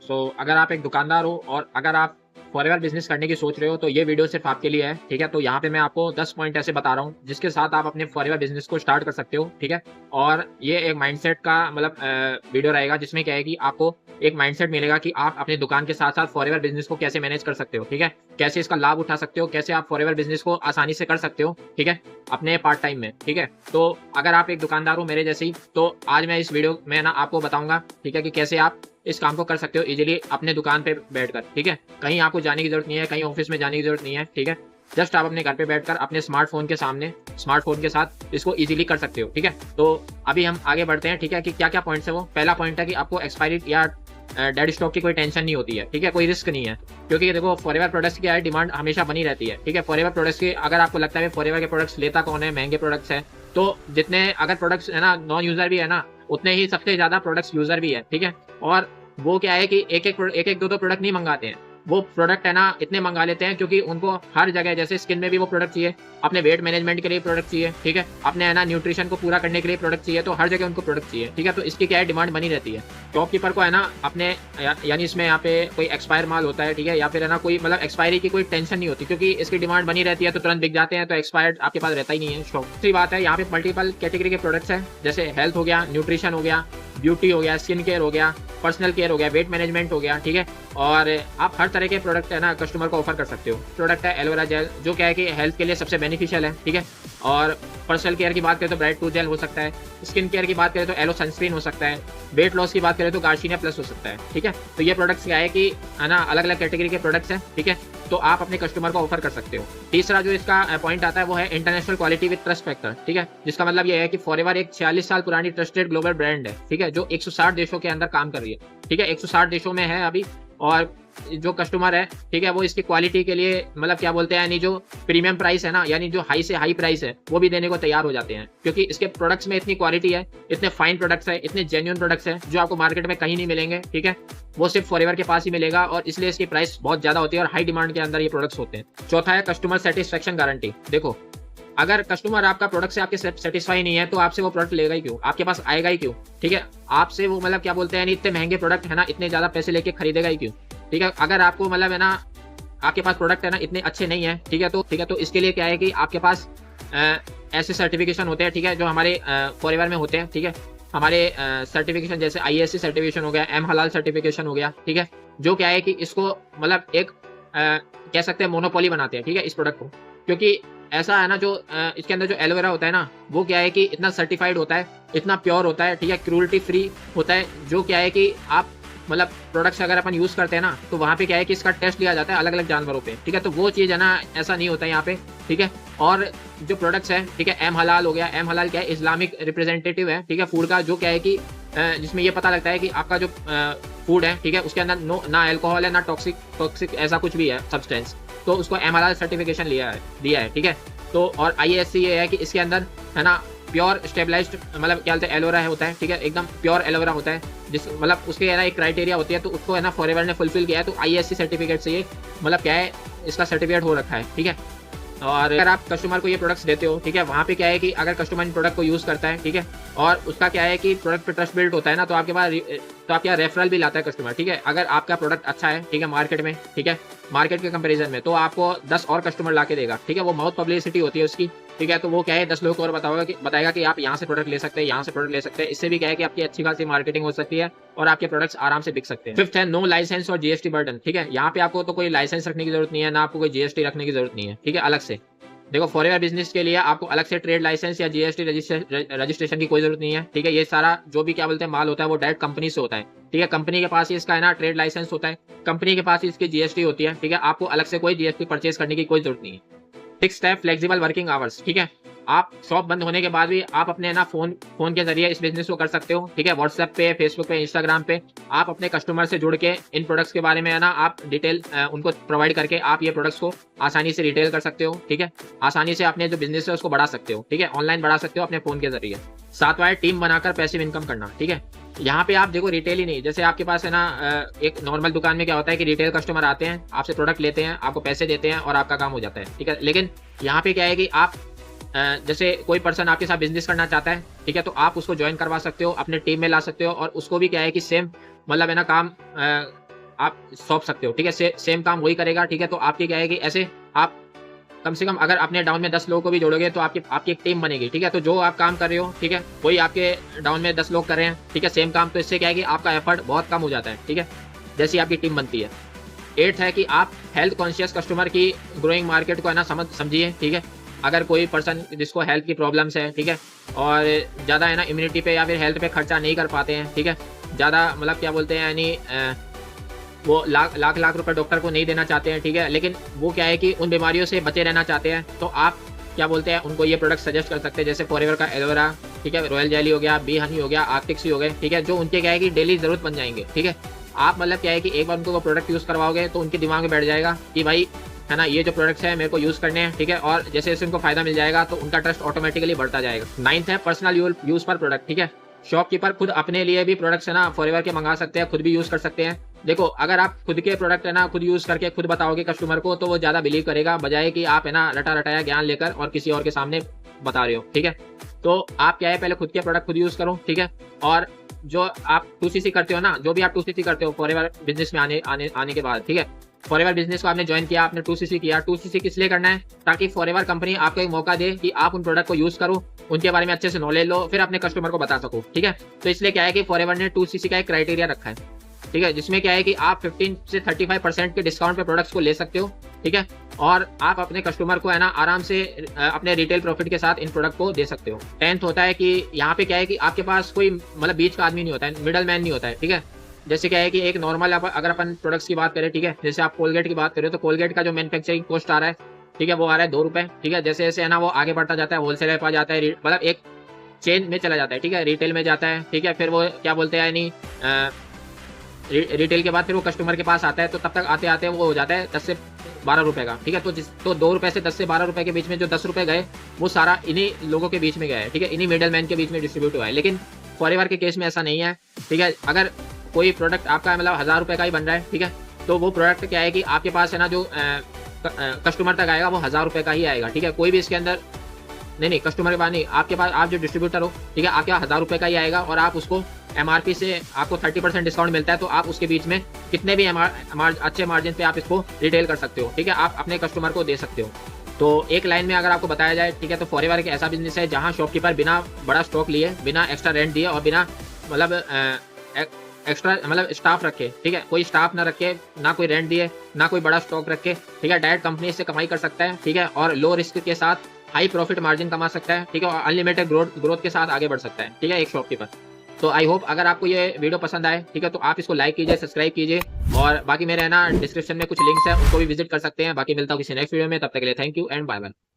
सो अगर आप एक दुकानदार हो और अगर आप फॉरएवर बिजनेस करने की सोच रहे हो तो ये वीडियो सिर्फ आपके लिए है, ठीक है। तो यहाँ पे मैं आपको 10 पॉइंट ऐसे बता रहा हूँ जिसके साथ आप अपने फॉरएवर बिजनेस को स्टार्ट कर सकते हो, ठीक है। और ये एक माइंडसेट का मतलब वीडियो रहेगा जिसमें क्या है कि आपको एक माइंडसेट मिलेगा कि आप अपनी दुकान के साथ साथ फॉरएवर बिजनेस को कैसे मैनेज कर सकते हो, ठीक है। कैसे इसका लाभ उठा सकते हो, कैसे आप फॉरएवर बिजनेस को आसानी से कर सकते हो, ठीक है, अपने पार्ट टाइम में, ठीक है। तो अगर आप एक दुकानदार हो मेरे जैसे ही, तो आज मैं इस वीडियो में ना आपको बताऊंगा, ठीक है, कि कैसे आप इस काम को कर सकते हो इजीली अपने दुकान पे बैठकर, ठीक है। कहीं आपको जाने की जरूरत नहीं है, कहीं ऑफिस में जाने की जरूरत नहीं है, ठीक है। जस्ट आप अपने घर पे बैठकर अपने स्मार्टफोन के सामने स्मार्टफोन के साथ इसको इजीली कर सकते हो, ठीक है। तो अभी हम आगे बढ़ते हैं, ठीक है, कि क्या क्या पॉइंट्स है वो। पहला पॉइंट है कि आपको एक्सपायरी या डेड स्टॉक की कोई टेंशन नहीं होती है, ठीक है, कोई रिस्क नहीं है। क्योंकि देखो फॉरएवर प्रोडक्ट्स की क्या है, डिमांड हमेशा बनी रहती है, ठीक है। फॉरएवर प्रोडक्ट्स की अगर आपको लगता है फॉरएवर के प्रोडक्ट्स लेता कौन है, महंगे प्रोडक्ट्स है, तो जितने अगर प्रोडक्ट्स है ना नॉन यूजर भी है ना, उतने ही सबसे ज्यादा प्रोडक्ट्स यूजर भी है, ठीक है। और वो क्या है कि एक एक दो प्रोडक्ट नहीं मंगाते हैं, वो प्रोडक्ट है ना इतने मंगा लेते हैं क्योंकि उनको हर जगह, जैसे स्किन में भी वो प्रोडक्ट चाहिए, अपने वेट मैनेजमेंट के लिए प्रोडक्ट चाहिए, ठीक है, अपने है ना न्यूट्रिशन को पूरा करने के लिए प्रोडक्ट चाहिए, तो हर जगह उनको प्रोडक्ट चाहिए, ठीक है। तो इसकी क्या है, डिमांड बनी रहती है। शॉपकीपर को है ना अपने यानी इसमें यहाँ पे कोई एक्सपायर माल होता है, ठीक है, या फिर है ना कोई मतलब एक्सपायरी की कोई टेंशन नहीं होती क्योंकि इसकी डिमांड बनी रहती है, तो तुरंत बिक जाते हैं, तो एक्सपायर्ड आपके पास रहता ही नहीं है स्टॉक। दूसरी बात है यहाँ पे मल्टीपल कैटेगरी के प्रोडक्ट्स हैं, जैसे हेल्थ हो गया, न्यूट्रिशन हो गया, ब्यूटी हो गया, स्किन केयर हो गया, पर्सनल केयर हो गया, वेट मैनेजमेंट हो गया, ठीक है। और आप हर तरह के प्रोडक्ट है ना कस्टमर को ऑफर कर सकते हो। प्रोडक्ट है एलोवेरा जेल, जो क्या है कि हेल्थ के लिए सबसे बेनिफिशियल है, ठीक है। और पर्सनल केयर की बात करें तो ब्राइट टूथ जेल हो सकता है, स्किन केयर की बात करें तो एलो सनस्क्रीन हो सकता है, वेट लॉस की बात करें तो गार्सिनिया प्लस हो सकता है, ठीक है। तो ये प्रोडक्ट्स क्या है कि है ना अलग अलग कैटेगरी के प्रोडक्ट्स हैं, ठीक है। तो आप अपने कस्टमर को ऑफर कर सकते हो। तीसरा जो इसका पॉइंट आता है वो है international quality with trust factor, ठीक है, जिसका मतलब ये है कि फॉरएवर एक 46 साल पुरानी ट्रस्टेड ग्लोबल ब्रांड है, ठीक है, जो 160 देशों के अंदर काम कर रही है, ठीक है, 160 देशों में है अभी। और जो कस्टमर है, ठीक है, वो इसकी क्वालिटी के लिए मतलब क्या बोलते हैं, यानी जो प्रीमियम प्राइस है ना, यानी जो हाई से हाई प्राइस है वो भी देने को तैयार हो जाते हैं, क्योंकि इसके प्रोडक्ट्स में इतनी क्वालिटी है, इतने फाइन प्रोडक्ट्स है, इतने जेन्युइन प्रोडक्ट्स है जो आपको मार्केट में कहीं नहीं मिलेंगे, ठीक है, वो सिर्फ फॉरएवर के पास ही मिलेगा, और इसलिए इसकी प्राइस बहुत ज्यादा होती है और हाई डिमांड के अंदर ये प्रोडक्ट्स होते हैं। चौथा है कस्टमर सेटिस्फेक्शन गारंटी। देखो अगर कस्टमर आपका प्रोडक्ट से आपके सेटिस्फाई नहीं है तो आपसे वो प्रोडक्ट लेगा ही क्यों, आपके पास आएगा ही क्यों, ठीक है। आपसे वो मतलब क्या बोलते हैं, इतने महंगे प्रोडक्ट है ना, इतने ज्यादा पैसे लेके खरीदेगा ही क्यों, ठीक है। अगर आपको मतलब है ना आपके पास प्रोडक्ट है ना इतने अच्छे नहीं है, ठीक है, तो इसके लिए क्या है कि आपके पास ऐसे सर्टिफिकेशन होते हैं, ठीक है, जो हमारे फॉरएवर में होते हैं, ठीक है। हमारे सर्टिफिकेशन जैसे IASC सर्टिफिकेशन हो गया, एम हलाल सर्टिफिकेशन हो गया, ठीक है, जो क्या है कि इसको मतलब एक कह सकते हैं मोनोपोली बनाते हैं, ठीक है, इस प्रोडक्ट को। क्योंकि ऐसा है ना जो इसके अंदर जो एलोवेरा होता है ना, वो क्या है कि इतना सर्टिफाइड होता है, इतना प्योर होता है, ठीक है, क्रूरल्टी फ्री होता है, जो क्या है कि आप मतलब प्रोडक्ट्स अगर अपन यूज करते हैं ना, तो वहाँ पे क्या है कि इसका टेस्ट लिया जाता है अलग अलग जानवरों पे, ठीक है। तो वो चीज़ है ना ऐसा नहीं होता है यहाँ पे, ठीक है। और जो प्रोडक्ट्स है, ठीक है, एम हलाल हो गया, एम हलाल क्या है, इस्लामिक रिप्रेजेंटेटिव है, ठीक है, फूड का, जो क्या है कि जिसमें ये पता लगता है कि आपका जो फूड है, ठीक है, उसके अंदर ना अल्कोहल है, ना टॉक्सिक ऐसा कुछ भी है सब्सटेंस, तो उसको एम हलाल सर्टिफिकेशन दिया है, ठीक है। तो और IASC ये है कि इसके अंदर है ना प्योर स्टेबलाइज्ड मतलब क्या बोलते हैं एलोवेरा होता है, ठीक है, एकदम प्योर एलोवेरा होता है, जिस मतलब उसके है ना एक क्राइटेरिया होती है, तो उसको है ना फॉरएवर ने फुलफिल किया है, तो IASC सर्टिफिकेट से ये मतलब क्या है इसका सर्टिफिकेट हो रखा है, ठीक है। और अगर आप कस्टमर को ये प्रोडक्ट्स देते हो, ठीक है, वहाँ पे क्या है कि अगर कस्टमर इन प्रोडक्ट को यूज़ करता है, ठीक है, और उसका क्या है कि प्रोडक्ट पे ट्रस्ट बिल्ड होता है ना, तो आपके पास तो आपके यहाँ रेफरल भी लाता है कस्टमर, ठीक है। अगर आपका प्रोडक्ट अच्छा है, ठीक है, मार्केट में, ठीक है, मार्केट के कंपैरिजन में, तो आपको 10 और कस्टमर ला के देगा, ठीक है, वो बहुत पब्लिसिटी होती है उसकी, ठीक है। तो वो क्या है 10 लोगों को और बताएगा कि आप यहाँ से प्रोडक्ट ले सकते हैं, यहाँ से प्रोडक्ट ले सकते हैं, इससे भी क्या है कि आपकी अच्छी खासी मार्केटिंग हो सकती है और आपके प्रोडक्ट्स आराम से बिक सकते हैं। फिफ्थ है नो लाइसेंस और GST बर्डन, ठीक है, यहाँ पे आपको तो कोई लाइसेंस रखने की जरूरत नहीं है, ना आपको कोई GST रखने की जरूरत नहीं है, ठीक है, अलग से। देखो फॉरएवर बिजनेस के लिए आपको अलग से ट्रेड लाइसेंस या GST रजिस्ट्रेशन की कोई जरूरत नहीं है, ठीक है। ये सारा जो भी क्या बोलते हैं माल होता है वो डायरेक्ट कंपनी से होता है, ठीक है, कंपनी के पास ही इसका है ना ट्रेड लाइसेंस होता है, कंपनी के पास ही इसकी GST होती है, ठीक है, आपको अलग से कोई GST परचेज करने की कोई जरूरत नहीं है। सिक्स्थ है फ्लेक्सिबल वर्किंग आवर्स, ठीक है, आप शॉप बंद होने के बाद भी आप अपने ना फोन के जरिए इस बिजनेस को कर सकते हो, ठीक है। व्हाट्सएप पे, फेसबुक पे, इंस्टाग्राम पे आप अपने कस्टमर से जुड़ के इन प्रोडक्ट्स के बारे में है ना आप डिटेल उनको प्रोवाइड करके आप ये प्रोडक्ट्स को आसानी से रिटेल कर सकते हो, ठीक है, आसानी से अपने जो बिजनेस है उसको बढ़ा सकते हो, ठीक है, ऑनलाइन बढ़ा सकते हो अपने फोन के जरिए। सातवां है टीम बनाकर पैसिव इनकम करना, ठीक है। यहाँ पे आप देखो रिटेल ही नहीं, जैसे आपके पास है ना एक नॉर्मल दुकान में क्या होता है कि रिटेल कस्टमर आते हैं, आपसे प्रोडक्ट लेते हैं, आपको पैसे देते हैं और आपका काम हो जाता है, ठीक है। लेकिन यहाँ पे क्या है कि आप जैसे कोई पर्सन आपके साथ बिजनेस करना चाहता है, ठीक है, तो आप उसको ज्वाइन करवा सकते हो, अपने टीम में ला सकते हो, और उसको भी क्या है कि सेम मतलब है ना काम आप सौंप सकते हो, ठीक है। सेम काम वही करेगा, ठीक है। तो आपकी क्या है कि ऐसे आप कम से कम अगर अपने डाउन में 10 लोगों को भी जोड़ोगे तो आपकी आपकी एक टीम बनेगी, ठीक है। तो जो आप काम कर रहे हो, ठीक है, वही आपके डाउन में 10 लोग कर रहे हैं, ठीक है, सेम काम। तो इससे क्या है कि आपका एफर्ट बहुत कम हो जाता है, ठीक है, जैसी आपकी टीम बनती है। 8 है कि आप हेल्थ कॉन्शियस कस्टमर की ग्रोइंग मार्केट को है ना समझिए, ठीक है। अगर कोई पर्सन जिसको हेल्थ की प्रॉब्लम्स है, ठीक है, और ज़्यादा है ना इम्यूनिटी पे या फिर हेल्थ पे खर्चा नहीं कर पाते हैं, ठीक है, ज़्यादा मतलब क्या बोलते हैं यानी वो लाख रुपए डॉक्टर को नहीं देना चाहते हैं, ठीक है, लेकिन वो क्या है कि उन बीमारियों से बचे रहना चाहते हैं, तो आप क्या बोलते हैं उनको ये प्रोडक्ट सजेस्ट कर सकते हैं, जैसे फॉरएवर का एलोवेरा, ठीक है, रॉयल जेली हो गया, बी हनी हो गया, आर्टिक्स हो गए, ठीक है, जो उनके क्या है कि डेली जरूरत बन जाएंगे, ठीक है। आप मतलब क्या है कि एक बार उनको वो प्रोडक्ट यूज़ करवाओगे तो उनके दिमाग में बैठ जाएगा कि भाई है ना ये जो प्रोडक्ट्स है मेरे को यूज़ करने हैं, ठीक है, और जैसे जैसे उनको फायदा मिल जाएगा तो उनका ट्रस्ट ऑटोमेटिकली बढ़ता जाएगा। 9th है पर्सनल यूज़ पर प्रोडक्ट, ठीक है। शॉपकीपर खुद अपने लिए भी प्रोडक्ट्स है ना फॉरएवर के मंगा सकते हैं, खुद भी यूज़ कर सकते हैं। देखो अगर आप खुद के प्रोडक्ट है ना खुद यूज़ करके खुद बताओगे कस्टमर को तो वो ज़्यादा बिलीव करेगा, बजाय कि आप है ना रटाया ज्ञान लेकर और किसी और के सामने बता रहे हो, ठीक है। तो आप क्या है पहले खुद के प्रोडक्ट खुद यूज़ करो, ठीक है। और जो आप 2cc करते हो ना, जो भी आप 2cc करते हो फॉरएवर बिजनेस में आने के बाद, ठीक है, फॉरएवर बिजनेस को आपने ज्वाइन किया, आपने 2cc किया, 2cc किस लिए करना है, ताकि फॉरएवर कंपनी आपको एक मौका दे कि आप उन प्रोडक्ट को यूज करो, उनके बारे में अच्छे से नॉलेज लो, फिर अपने कस्टमर को बता सको, ठीक है। तो इसलिए क्या है कि फॉरएवर ने 2cc का एक क्राइटेरिया रखा है, ठीक है, जिसमें क्या है कि आप 15 से 35% के डिस्काउंट पे प्रोडक्ट्स को ले सकते हो, ठीक है, और आप अपने कस्टमर को है ना आराम से अपने रिटेल प्रॉफिट के साथ इन प्रोडक्ट को दे सकते हो। 10th होता है कि यहाँ पे क्या है कि आपके पास कोई मतलब बीच का आदमी नहीं होता है, मिडल मैन नहीं होता है, ठीक है। जैसे क्या है कि एक नॉर्मल अगर अपन प्रोडक्ट्स की बात करें, ठीक है, जैसे आप कोलगेट की बात करें तो कोलगेट का जो मैन्युफैक्चरिंग कॉस्ट आ रहा है, ठीक है, वो आ रहा है 2 रुपए, ठीक है। जैसे जैसे है ना वो आगे बढ़ता जाता है, होलसेलर पे जाता है, मतलब एक चेन में चला जाता है, ठीक है, रिटेल में जाता है, ठीक है, फिर वो क्या बोलते हैं यानी रिटेल के बाद फिर वो कस्टमर के पास आता है, तो तब तक आते आते वो हो जाता है 10 से 12 रुपए का, ठीक है। तो 2 रुपए से 10 से 12 रुपए के बीच में जो 10 रुपए गए वो सारा इन्हीं लोगों के बीच में गया है, ठीक है, इन्हीं मिडल मैन के बीच में डिस्ट्रीब्यूट हुआ है। लेकिन फॉरएवर के केस में ऐसा नहीं है, ठीक है। अगर कोई प्रोडक्ट आपका मतलब 1000 रुपए का ही बन रहा है, ठीक है, तो वो प्रोडक्ट क्या है कि आपके पास है ना जो कस्टमर तक आएगा वो 1000 रुपए का ही आएगा, ठीक है। कोई भी इसके अंदर नहीं कस्टमर के पास नहीं, आपके पास आप जो डिस्ट्रीब्यूटर हो, ठीक है, आपके 1000 रुपए का ही आएगा और आप उसको एमआरपी से आपको 30% डिस्काउंट मिलता है, तो आप उसके बीच में कितने भी अच्छे मार्जिन पे आप इसको रिटेल कर सकते हो, ठीक है, आप अपने कस्टमर को दे सकते हो। तो एक लाइन में अगर आपको बताया जाए, ठीक है, तो फॉरएवर एक ऐसा बिजनेस है जहां शॉपकीपर बिना बड़ा स्टॉक लिए, बिना एक्स्ट्रा रेंट दिए और बिना मतलब एक्स्ट्रा मतलब स्टाफ रखे, ठीक है, कोई स्टाफ ना रखे, ना कोई रेंट दिए, ना कोई बड़ा स्टॉक रखे, ठीक है, डायरेक्ट कंपनी से कमाई कर सकता है, ठीक है, और लो रिस्क के साथ हाई प्रॉफिट मार्जिन कमा सकता है, ठीक है, और अनलिमिटेड ग्रोथ के साथ आगे बढ़ सकता है, ठीक है, एक शॉपकीपर। तो आई होप अगर आपको ये वीडियो पसंद आए, ठीक है, तो आप इसको लाइक कीजिए, सब्सक्राइब कीजिए, और बाकी मेरे है ना डिस्क्रिप्शन में कुछ लिंक्स है उनको भी विजिट कर सकते हैं। बाकी मिलता हूँ किसी नेक्स्ट वीडियो में, तब तक के लिए thank you and bye bye.